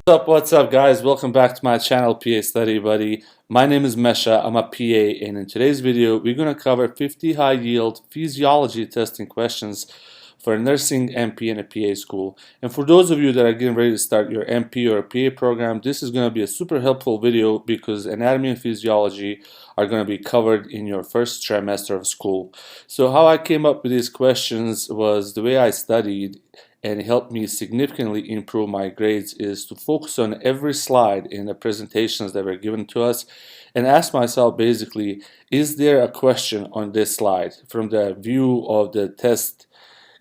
What's up guys, welcome back to my channel PA Study Buddy. My name is Mesha, I'm a PA, and in today's video we're going to cover 50 high yield physiology testing questions for a nursing MP and a PA school. And for those of you that are getting ready to start your MP or PA program, this is going to be a super helpful video because anatomy and physiology are going to be covered in your first trimester of school. So how I came up with these questions was the way I studied, and it helped me significantly improve my grades, is to focus on every slide in the presentations that were given to us and ask myself basically, is there a question on this slide from the view of the test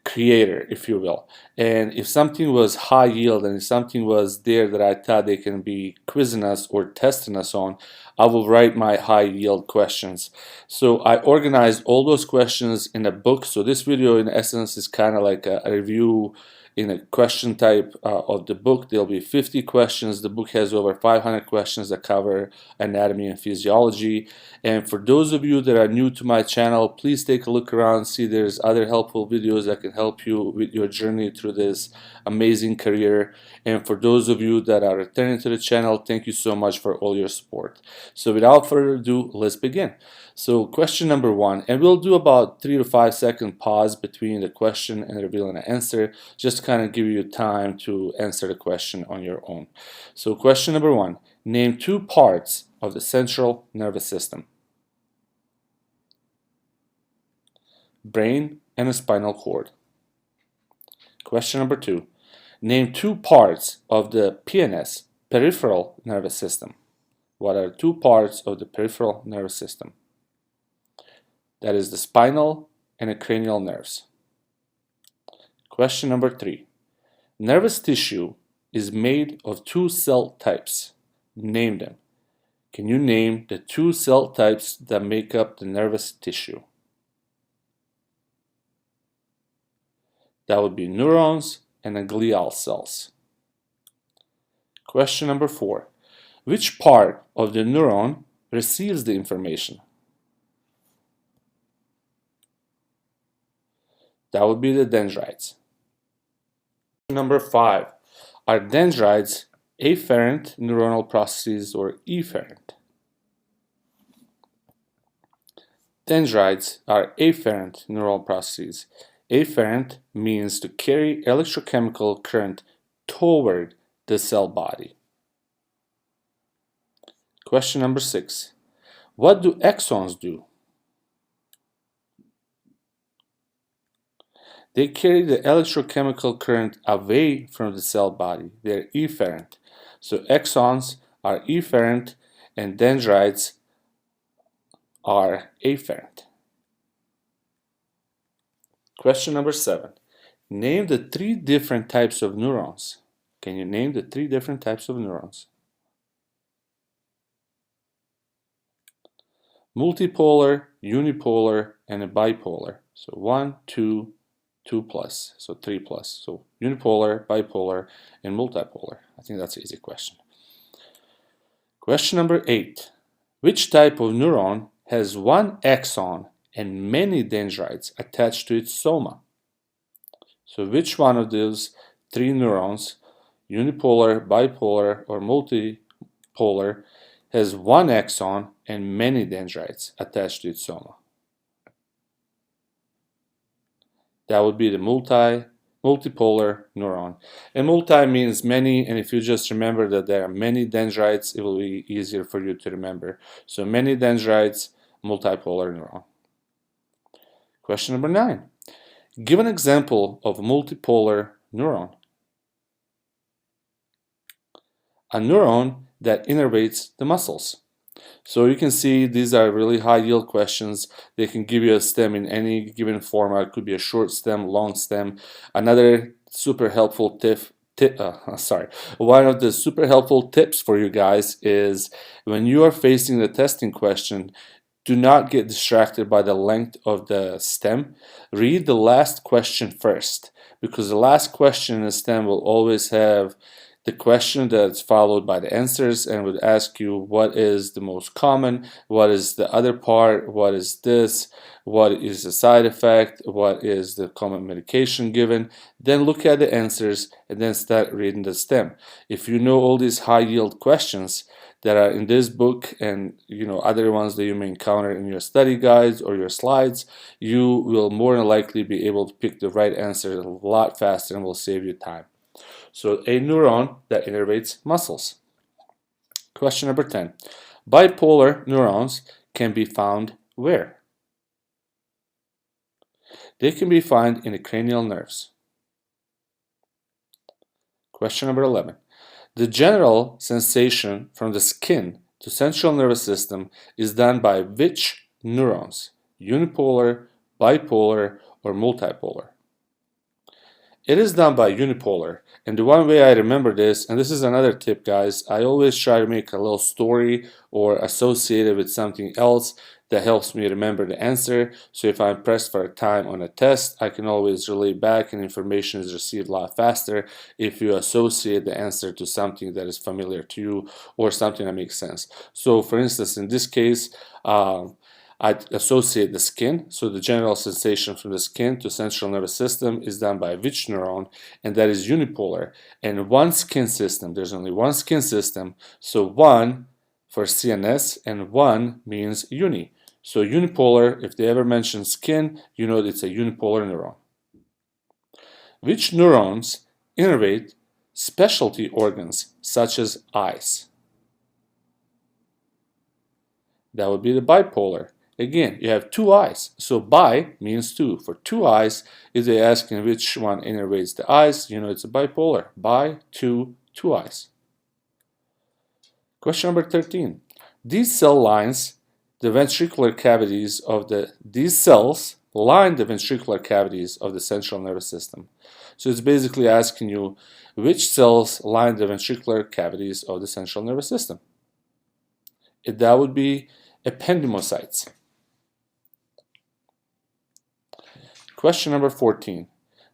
creator, if you will. And if something was high yield and if something was there that I thought they can be quizzing us or testing us on, I will write my high yield questions. So I organized all those questions in a book. So this video in essence is kind of like a review in a question type of the book. There'll be 50 questions. The book has over 500 questions that cover anatomy and physiology. And for those of you that are new to my channel, please take a look around, see there's other helpful videos that can help you with your journey through this amazing career. And for those of you that are returning to the channel, thank you so much for all your support. So without further ado, let's begin. So question number one, and we'll do about 3 to 5 second pause between the question and revealing the answer, just to kind of give you time to answer the question on your own. So question number one, name two parts of the central nervous system. Brain and a spinal cord. Question number two, name two parts of the PNS, peripheral nervous system. What are two parts of the peripheral nervous system? That is the spinal and the cranial nerves. Question number three, nervous tissue is made of two cell types. Name them. Can you name the two cell types that make up the nervous tissue? That would be neurons and the glial cells. Question number four, which part of the neuron receives the information? That would be the dendrites. Number five, are dendrites afferent neuronal processes or efferent? Dendrites are afferent neural processes. Efferent means to carry electrochemical current toward the cell body. Question number six, what do axons do? They carry the electrochemical current away from the cell body. They're efferent. So axons are efferent and dendrites are afferent. Question number seven. Name the three different types of neurons. Can you name the three different types of neurons? Multipolar, unipolar, and a bipolar. So 1, 2, 2 plus, so 3 plus. So unipolar, bipolar, and multipolar. I think that's an easy question. Question number 8. Which type of neuron has one axon and many dendrites attached to its soma? So which one of those three neurons, unipolar, bipolar, or multipolar, has one axon and many dendrites attached to its soma? That would be the multipolar neuron. And multi means many, and if you just remember that there are many dendrites, it will be easier for you to remember. So many dendrites, multipolar neuron. Question number 9. Give an example of a multipolar neuron. A neuron that innervates the muscles. So you can see these are really high yield questions. They can give you a stem in any given format. It could be a short stem, long stem. Another super helpful one of the super helpful tips for you guys is when you are facing the testing question, do not get distracted by the length of the stem. Read the last question first, because the last question in the stem will always have the question that's followed by the answers, and would ask you what is the most common, what is the other part, what is this, what is the side effect, what is the common medication given. Then look at the answers and then start reading the stem. If you know all these high yield questions that are in this book and other ones that you may encounter in your study guides or your slides, you will more than likely be able to pick the right answer a lot faster and will save you time. So a neuron that innervates muscles. Question number 10. Bipolar neurons can be found where? They can be found in the cranial nerves. Question number 11. The general sensation from the skin to central nervous system is done by which neurons? Unipolar, bipolar, or multipolar? It is done by unipolar, and the one way I remember this, and this is another tip guys, I always try to make a little story or associate it with something else that helps me remember the answer. So if I'm pressed for a time on a test, I can always relay back and information is received a lot faster if you associate the answer to something that is familiar to you or something that makes sense. So for instance, in this case, I associate the skin, so the general sensation from the skin to central nervous system is done by which neuron, and that is unipolar. And one skin system, there's only one skin system, so one for CNS and one means uni. So unipolar, if they ever mention skin, you know it's a unipolar neuron. Which neurons innervate specialty organs such as eyes? That would be the bipolar. Again, you have two eyes, so bi means two. For two eyes, if they ask in which one innervates the eyes, you know it's a bipolar. Bi, two eyes. Question number 13. These cells line the ventricular cavities of the central nervous system. So it's basically asking you which cells line the ventricular cavities of the central nervous system. That would be ependymocytes. Question number 14.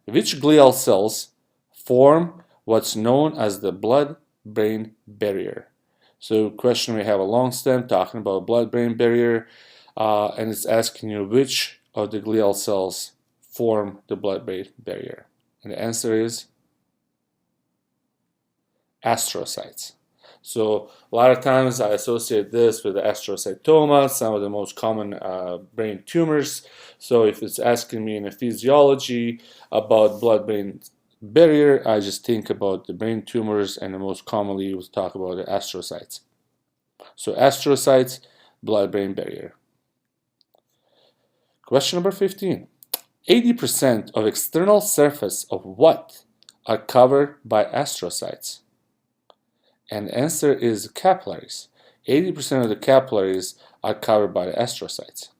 Which glial cells form what's known as the blood-brain barrier? So question, we have a long stem talking about blood-brain barrier, and it's asking you which of the glial cells form the blood-brain barrier. And the answer is astrocytes. So a lot of times I associate this with the astrocytoma, some of the most common brain tumors. So if it's asking me in a physiology about blood-brain barrier, I just think about the brain tumors, and the most commonly we'll talk about the astrocytes. So astrocytes, blood-brain barrier. Question number 15. 80% of external surface of what are covered by astrocytes? And the answer is capillaries. 80% of the capillaries are covered by the astrocytes.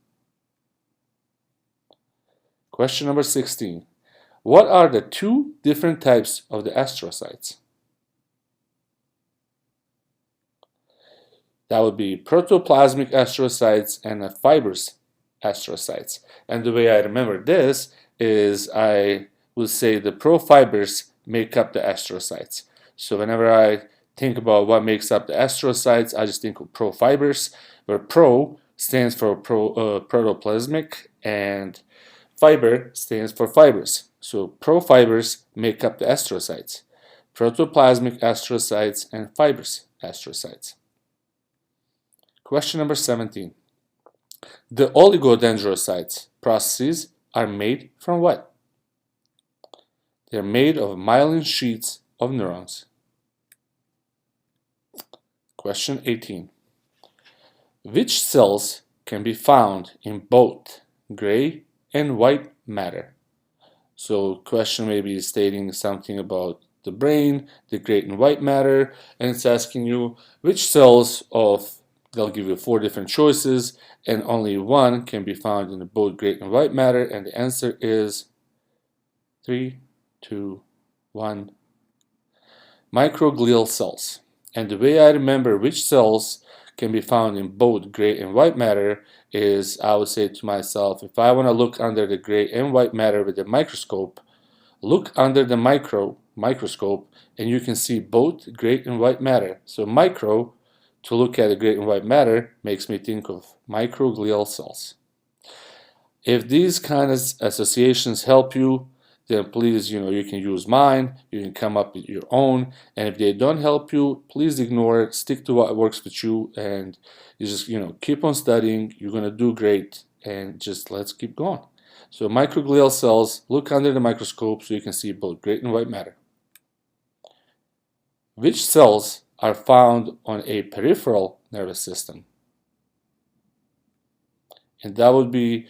Question number 16. What are the two different types of the astrocytes? That would be protoplasmic astrocytes and fibrous astrocytes. And the way I remember this is I will say the profibers make up the astrocytes. So whenever I think about what makes up the astrocytes, I just think of profibers, where pro stands for protoplasmic and fiber stands for fibers. So profibers make up the astrocytes, protoplasmic astrocytes, and fibrous astrocytes. Question number 17. The oligodendrocytes processes are made from what? They're made of myelin sheets of neurons. Question 18. Which cells can be found in both gray and white matter? So question may be stating something about the brain, the gray and white matter, and it's asking you which cells of, they'll give you 4 different choices, and only one can be found in both gray and white matter, and the answer is 3, 2, 1. Microglial cells. And the way I remember which cells can be found in both gray and white matter is I would say to myself, if I want to look under the gray and white matter with a microscope, look under the microscope, and you can see both gray and white matter. So micro, to look at the gray and white matter, makes me think of microglial cells. If these kind of associations help you, then please, you can use mine, you can come up with your own, and if they don't help you, please ignore it, stick to what works with you, and you just, keep on studying, you're going to do great, and just let's keep going. So microglial cells, look under the microscope so you can see both gray and white matter. Which cells are found on a peripheral nervous system? And that would be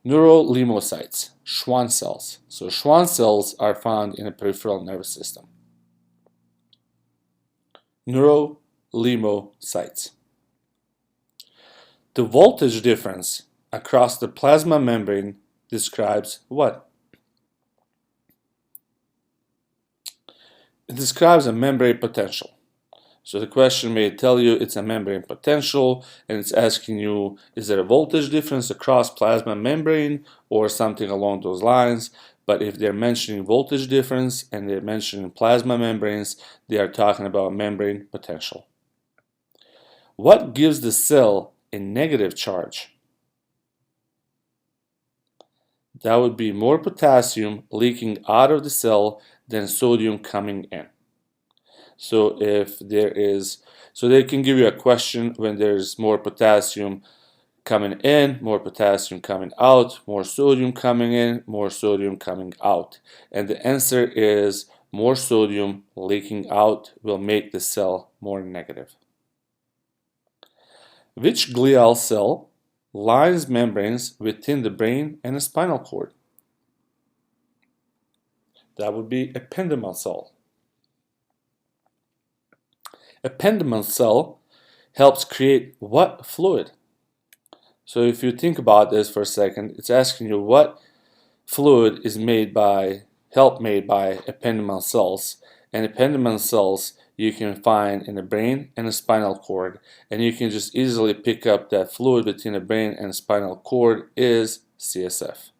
neurolymocytes, Schwann cells. So Schwann cells are found in the peripheral nervous system. Neurolymocytes. The voltage difference across the plasma membrane describes what? It describes a membrane potential. So the question may tell you it's a membrane potential, and it's asking you, is there a voltage difference across plasma membrane or something along those lines? But if they're mentioning voltage difference and they're mentioning plasma membranes, they are talking about membrane potential. What gives the cell a negative charge? That would be more potassium leaking out of the cell than sodium coming in. So if there is, so they can give you a question when there's more potassium coming in, more potassium coming out, more sodium coming in, more sodium coming out. And the answer is more sodium leaking out will make the cell more negative. Which glial cell lines membranes within the brain and the spinal cord? That would be Ependymal cell. Ependymal cell helps create what fluid? So if you think about this for a second, it's asking you what fluid is made by ependymal cells. And ependymal cells you can find in the brain and the spinal cord, and you can just easily pick up that fluid between the brain and the spinal cord is CSF.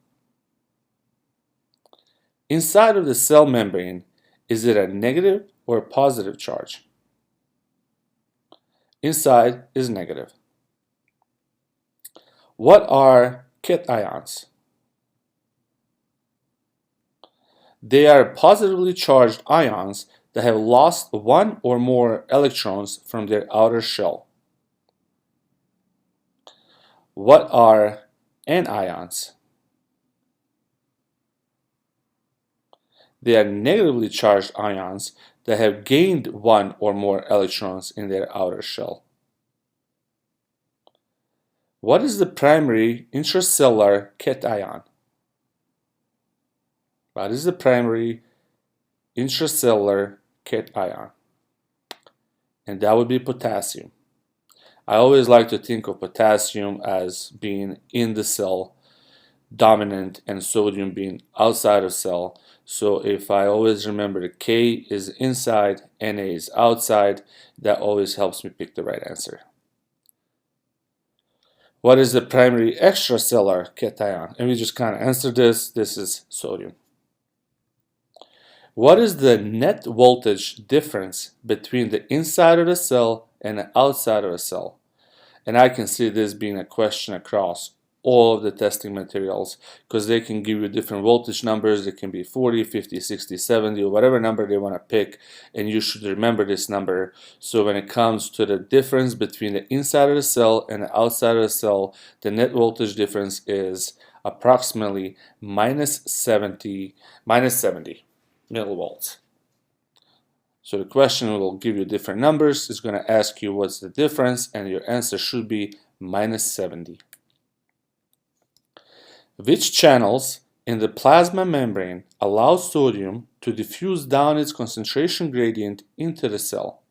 Inside of the cell membrane, is it a negative or a positive charge? Inside is negative. What are cations? They are positively charged ions that have lost one or more electrons from their outer shell. What are anions? They are negatively charged ions that have gained one or more electrons in their outer shell. What is the primary intracellular cation? What is the primary intracellular cation? And that would be potassium. I always like to think of potassium as being in the cell dominant and sodium being outside of cell. So if I always remember the K is inside, Na is outside, that always helps me pick the right answer. What is the primary extracellular cation? And we just kind of answered this. This is sodium. What is the net voltage difference between the inside of the cell and the outside of the cell? And I can see this being a question across all of the testing materials, because they can give you different voltage numbers. It can be 40, 50, 60, 70, or whatever number they want to pick, and you should remember this number. So when it comes to the difference between the inside of the cell and the outside of the cell, the net voltage difference is approximately minus 70 millivolts. So the question will give you different numbers. It's going to ask you what's the difference, and your answer should be minus 70. Which channels in the plasma membrane allow sodium to diffuse down its concentration gradient into the cell?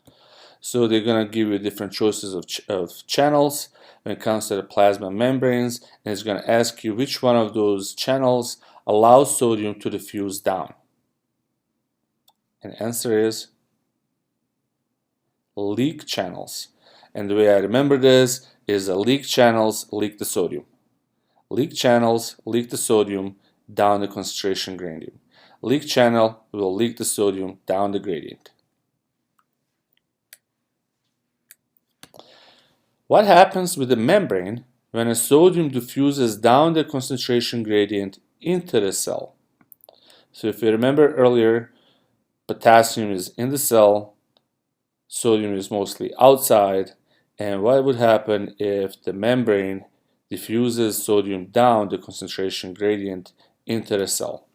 So they're going to give you different choices of channels when it comes to the plasma membranes, and it's going to ask you which one of those channels allows sodium to diffuse down. And the answer is leak channels. And the way I remember this is leak channels leak the sodium. Leak channels leak the sodium down the concentration gradient. leak channel will leak the sodium down the gradient. What happens with the membrane when a sodium diffuses down the concentration gradient into the cell? So if you remember earlier, potassium is in the cell, sodium is mostly outside, and what would happen if the membrane diffuses sodium down the concentration gradient into the cell?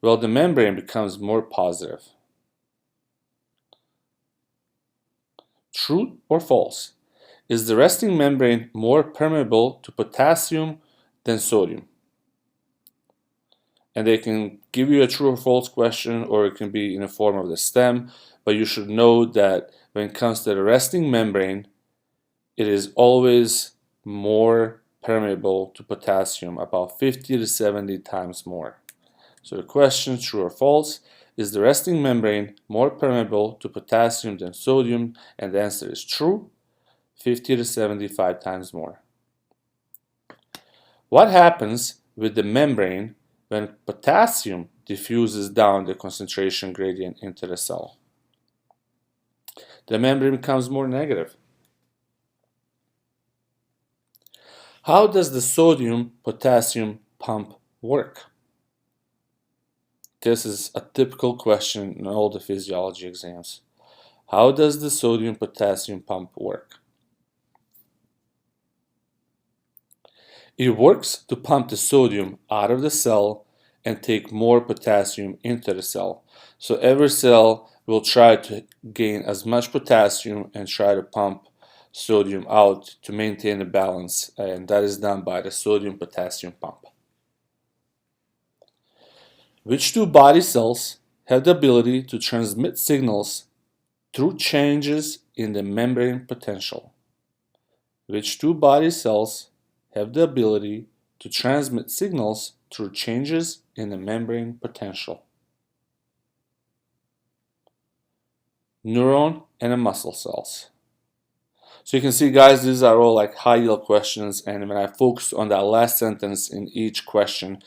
Well, the membrane becomes more positive. True or false? Is the resting membrane more permeable to potassium than sodium? And they can give you a true or false question, or it can be in the form of the stem, but you should know that when it comes to the resting membrane, it is always more permeable to potassium, about 50 to 70 times more. So the question, true or false, is the resting membrane more permeable to potassium than sodium? And the answer is true, 50 to 75 times more. What happens with the membrane when potassium diffuses down the concentration gradient into the cell? The membrane becomes more negative. How does the sodium-potassium pump work? This is a typical question in all the physiology exams. How does the sodium-potassium pump work? It works to pump the sodium out of the cell and take more potassium into the cell. So every cell will try to gain as much potassium and try to pump sodium out to maintain the balance, and that is done by the sodium-potassium pump. Which two body cells have the ability to transmit signals through changes in the membrane potential? Which two body cells have the ability to transmit signals through changes in the membrane potential? Neuron and the muscle cells. So you can see, guys, these are all like high yield questions, and when I focus on that last sentence in each question,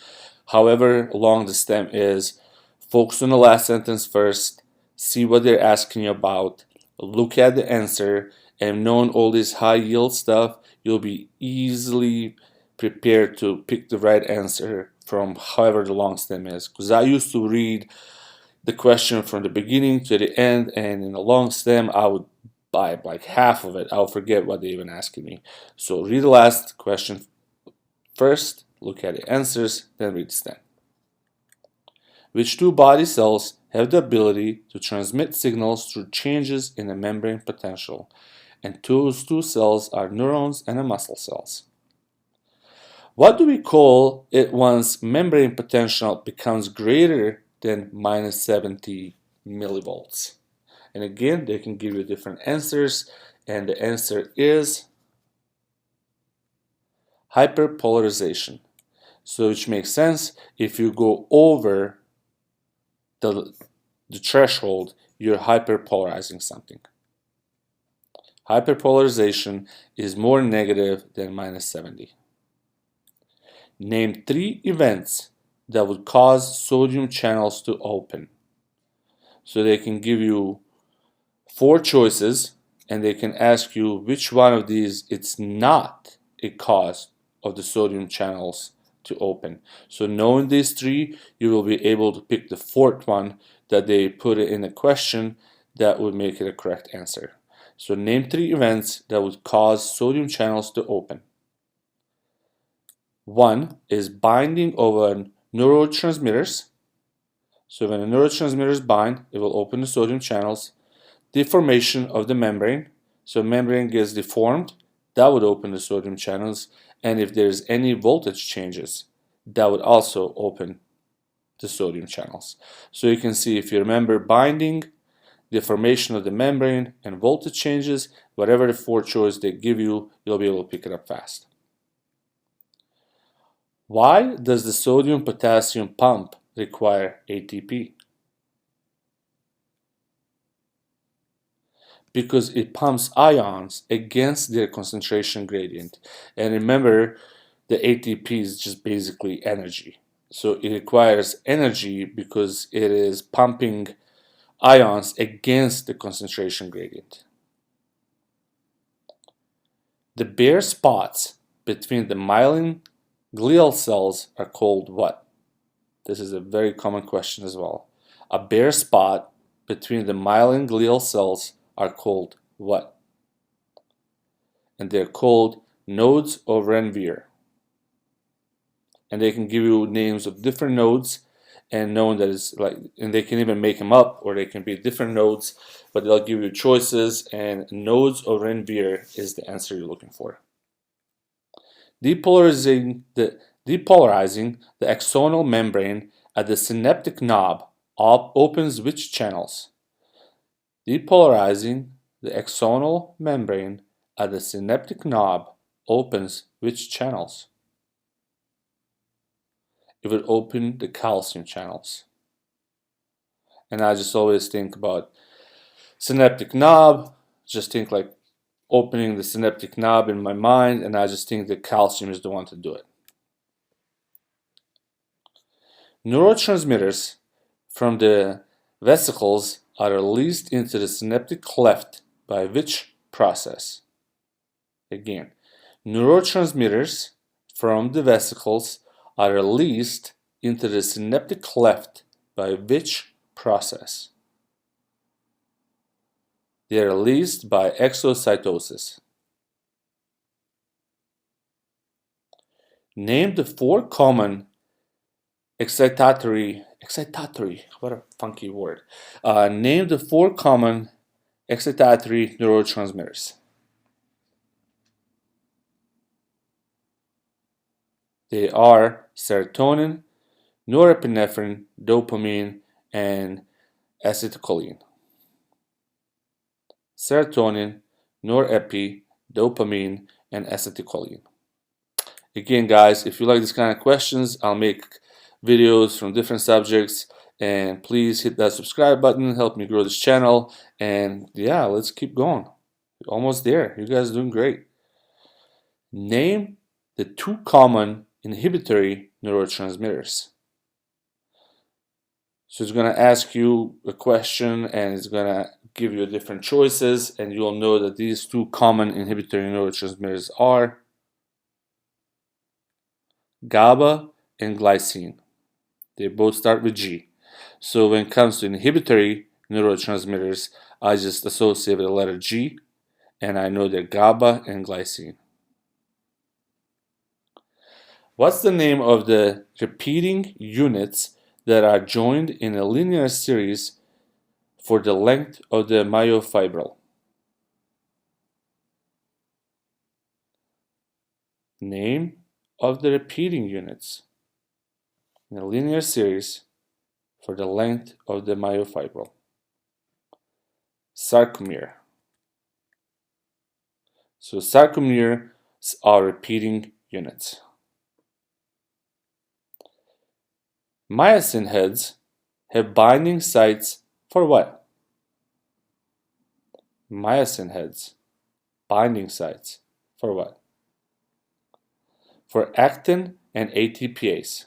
however long the stem is, focus on the last sentence first, see what they're asking you about, look at the answer, and knowing all this high yield stuff, you'll be easily prepared to pick the right answer from however the long stem is. Because I used to read the question from the beginning to the end, and in a long stem I would buy like half of it. I'll forget what they're even asking me. So read the last question first, look at the answers, then read the stem. Which two body cells have the ability to transmit signals through changes in the membrane potential? And those two cells are neurons and the muscle cells. What do we call it once membrane potential becomes greater than minus 70 millivolts? And again, they can give you different answers, and the answer is hyperpolarization. So which makes sense, if you go over the threshold, you're hyperpolarizing something. Hyperpolarization is more negative than minus 70. Name 3 events that would cause sodium channels to open. So they can give you 4 choices, and they can ask you which one of these it's not a cause of the sodium channels to open. So knowing these 3, you will be able to pick the 4th one that they put it in the question that would make it a correct answer. So name 3 events that would cause sodium channels to open. 1 is binding of neurotransmitters. So when the neurotransmitters bind, it will open the sodium channels. Deformation of the membrane. So membrane gets deformed, that would open the sodium channels. And if there's any voltage changes, that would also open the sodium channels. So you can see, if you remember, binding, deformation of the membrane, and voltage changes, whatever the 4 choice they give you, you'll be able to pick it up fast. Why does the sodium-potassium pump require ATP? Because it pumps ions against their concentration gradient. And remember, the ATP is just basically energy. So it requires energy because it is pumping ions against the concentration gradient. The bare spots between the myelin glial cells are called what? This is a very common question as well. A bare spot between the myelin glial cells are called what? And they're called nodes of Ranvier. And they can give you names of different nodes and knowing that it's like, and they can even make them up, or they can be different nodes, but they'll give you choices, and nodes of Ranvier is the answer you're looking for. Depolarizing the axonal membrane at the synaptic knob opens which channels? Depolarizing the axonal membrane at the synaptic knob opens which channels? It would open the calcium channels. And I just always think about synaptic knob, just think like opening the synaptic knob in my mind, and I just think that calcium is the one to do it. Neurotransmitters from the vesicles are released into the synaptic cleft by which process? Again, neurotransmitters from the vesicles are released into the synaptic cleft by which process? They are released by exocytosis. Name the 4 common excitatory, what a funky word. Name the 4 common excitatory neurotransmitters. They are serotonin, norepinephrine, dopamine, and acetylcholine. Serotonin, norepi, dopamine, and acetylcholine. Again, guys, if you like these kind of questions, I'll make videos from different subjects, and please hit that subscribe button, help me grow this channel, and yeah, let's keep going. Almost there. You guys are doing great. Name the 2 common inhibitory neurotransmitters. So it's going to ask you a question, and it's going to give you different choices, and you'll know that these 2 common inhibitory neurotransmitters are GABA and glycine. They both start with G. So when it comes to inhibitory neurotransmitters, I just associate with the letter G, and I know they're GABA and glycine. What's the name of the repeating units that are joined in a linear series for the length of the myofibril? Name of the repeating units in a linear series for the length of the myofibril. Sarcomere. So sarcomeres are repeating units. Myosin heads have binding sites for what? Myosin heads, binding sites for what? For actin and ATPase.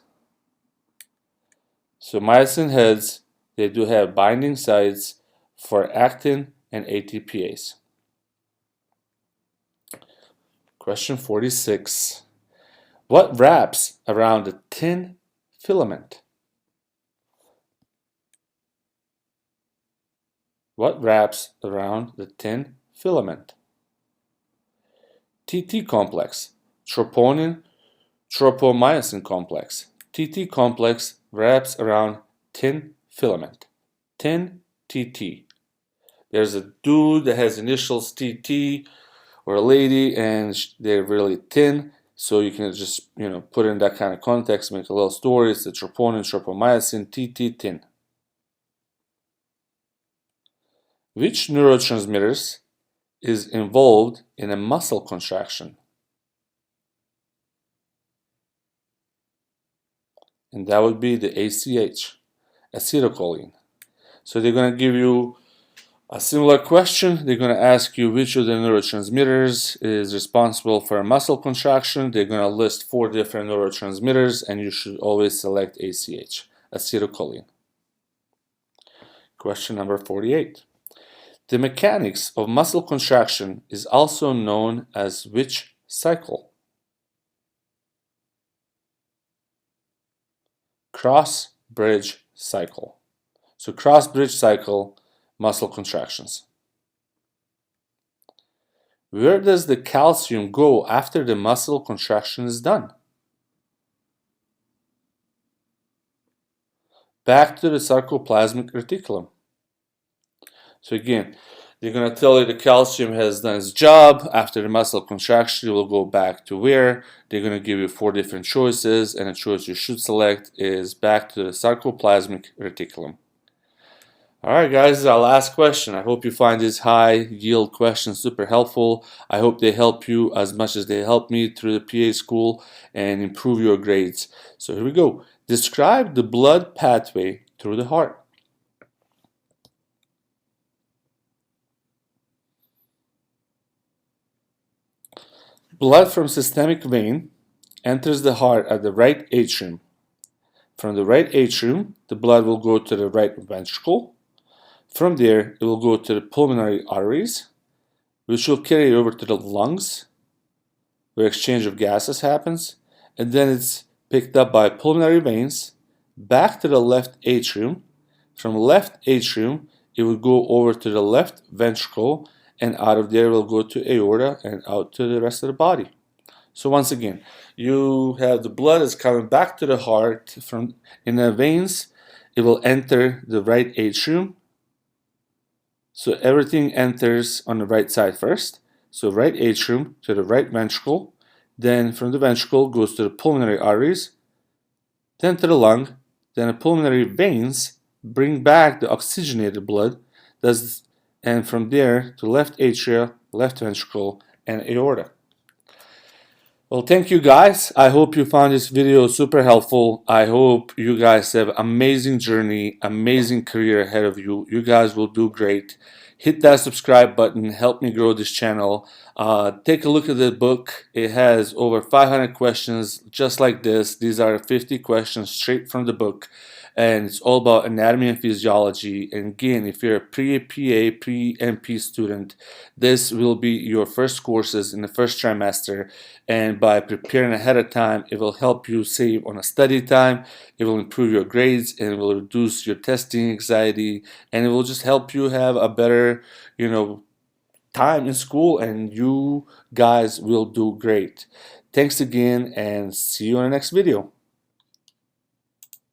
So myosin heads, they do have binding sites for actin and ATPase. Question 46. What wraps around the thin filament? What wraps around the thin filament? TT complex, troponin, tropomyosin complex. TT complex wraps around thin filament. Thin TT. There's a dude that has initials TT, or a lady, and they're really thin. So you can just, put in that kind of context, make a little story. It's the troponin, tropomyosin, TT, thin. Which neurotransmitters is involved in a muscle contraction? And that would be the ACH, acetylcholine. So they're going to give you A similar question, they're going to ask you which of the neurotransmitters is responsible for a muscle contraction. They're going to list 4 different neurotransmitters, and you should always select ACH, acetylcholine. Question number 48. The mechanics of muscle contraction is also known as which cycle? Cross-bridge cycle. So cross-bridge cycle, muscle contractions. Where does the calcium go after the muscle contraction is done? Back to the sarcoplasmic reticulum. So again, they're going to tell you the calcium has done its job. After the muscle contraction, it will go back to where? They're going to give you 4 different choices, and the choice you should select is back to the sarcoplasmic reticulum. Alright guys, this is our last question. I hope you find these high yield questions super helpful. I hope they help you as much as they helped me through the PA school and improve your grades. So here we go. Describe the blood pathway through the heart. Blood from systemic vein enters the heart at the right atrium. From the right atrium, the blood will go to the right ventricle. From there, it will go to the pulmonary arteries, which will carry over to the lungs, where exchange of gases happens, and then it's picked up by pulmonary veins, back to the left atrium. From left atrium, it will go over to the left ventricle, and out of there will go to aorta and out to the rest of the body. So once again, you have the blood is coming back to the heart from in the veins. It will enter the right atrium. So everything enters on the right side first. So right atrium to the right ventricle. Then from the ventricle goes to the pulmonary arteries. Then to the lung. Then the pulmonary veins bring back the oxygenated blood. And from there to left atria, left ventricle, and aorta. Well, thank you guys. I hope you found this video super helpful. I hope you guys have an amazing journey, amazing career ahead of you. You guys will do great. Hit that subscribe button. Help me grow this channel. Take a look at the book. It has over 500 questions just like this. These are 50 questions straight from the book. And it's all about anatomy and physiology. And again, if you're a pre-PA, pre-NP student, this will be your first courses in the first trimester. And by preparing ahead of time, it will help you save on a study time. It will improve your grades, and it will reduce your testing anxiety, and it will just help you have a better, time in school, and you guys will do great. Thanks again, and see you in the next video.